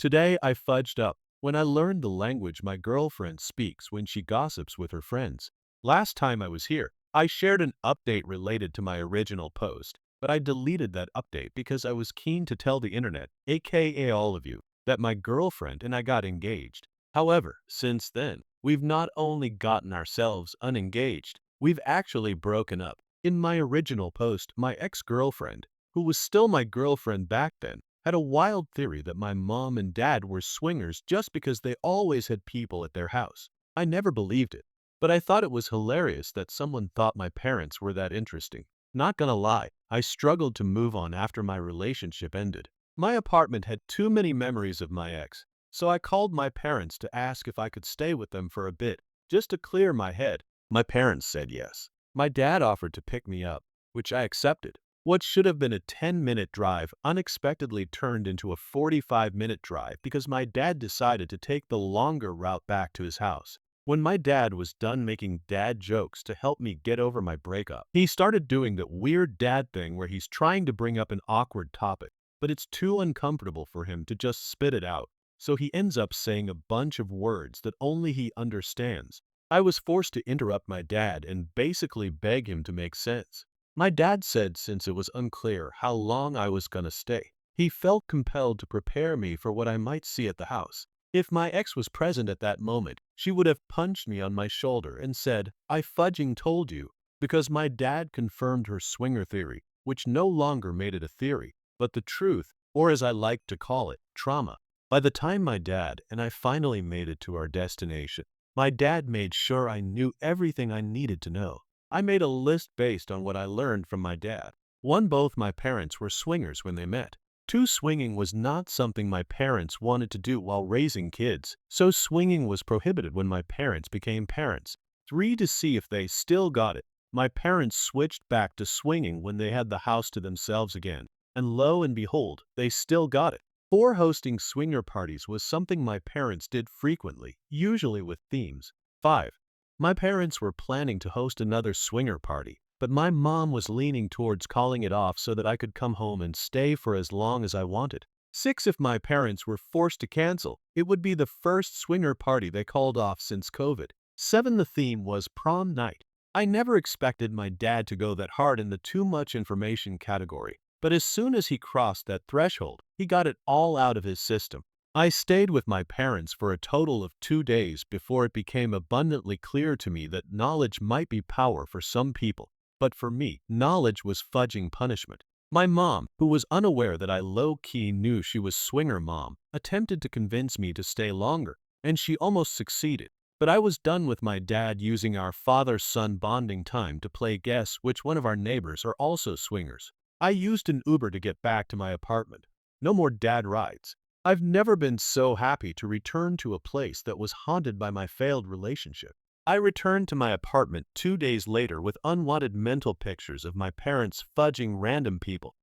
Today I fudged up when I learned the language my girlfriend speaks when she gossips with her friends. Last time I was here, I shared an update related to my original post, but I deleted that update because I was keen to tell the internet, aka all of you, that my girlfriend and I got engaged. However, since then, we've not only gotten ourselves unengaged, we've actually broken up. In my original post, my ex-girlfriend, who was still my girlfriend back then, had a wild theory that my mom and dad were swingers just because they always had people at their house. I never believed it, but I thought it was hilarious that someone thought my parents were that interesting. Not gonna lie, I struggled to move on after my relationship ended. My apartment had too many memories of my ex, so I called my parents to ask if I could stay with them for a bit, just to clear my head. My parents said yes. My dad offered to pick me up, which I accepted. What should have been a 10-minute drive unexpectedly turned into a 45-minute drive because my dad decided to take the longer route back to his house. When my dad was done making dad jokes to help me get over my breakup, he started doing that weird dad thing where he's trying to bring up an awkward topic, but it's too uncomfortable for him to just spit it out, so he ends up saying a bunch of words that only he understands. I was forced to interrupt my dad and basically beg him to make sense. My dad said since it was unclear how long I was gonna stay, he felt compelled to prepare me for what I might see at the house. If my ex was present at that moment, she would have punched me on my shoulder and said, "I fudging told you," because my dad confirmed her swinger theory, which no longer made it a theory, but the truth, or as I like to call it, trauma. By the time my dad and I finally made it to our destination, my dad made sure I knew everything I needed to know. I made a list based on what I learned from my dad. 1. Both my parents were swingers when they met. 2. Swinging was not something my parents wanted to do while raising kids, so swinging was prohibited when my parents became parents. 3. To see if they still got it. My parents switched back to swinging when they had the house to themselves again, and lo and behold, they still got it. 4. Hosting swinger parties was something my parents did frequently, usually with themes. 5. My parents were planning to host another swinger party, but my mom was leaning towards calling it off so that I could come home and stay for as long as I wanted. 6. If my parents were forced to cancel, it would be the first swinger party they called off since COVID. 7. The theme was prom night. I never expected my dad to go that hard in the too much information category, but as soon as he crossed that threshold, he got it all out of his system. I stayed with my parents for a total of 2 days before it became abundantly clear to me that knowledge might be power for some people, but for me, knowledge was fudging punishment. My mom, who was unaware that I low-key knew she was swinger mom, attempted to convince me to stay longer, and she almost succeeded. But I was done with my dad using our father-son bonding time to play guess which one of our neighbors are also swingers. I used an Uber to get back to my apartment. No more dad rides. I've never been so happy to return to a place that was haunted by my failed relationship. I returned to my apartment 2 days later with unwanted mental pictures of my parents fudging random people.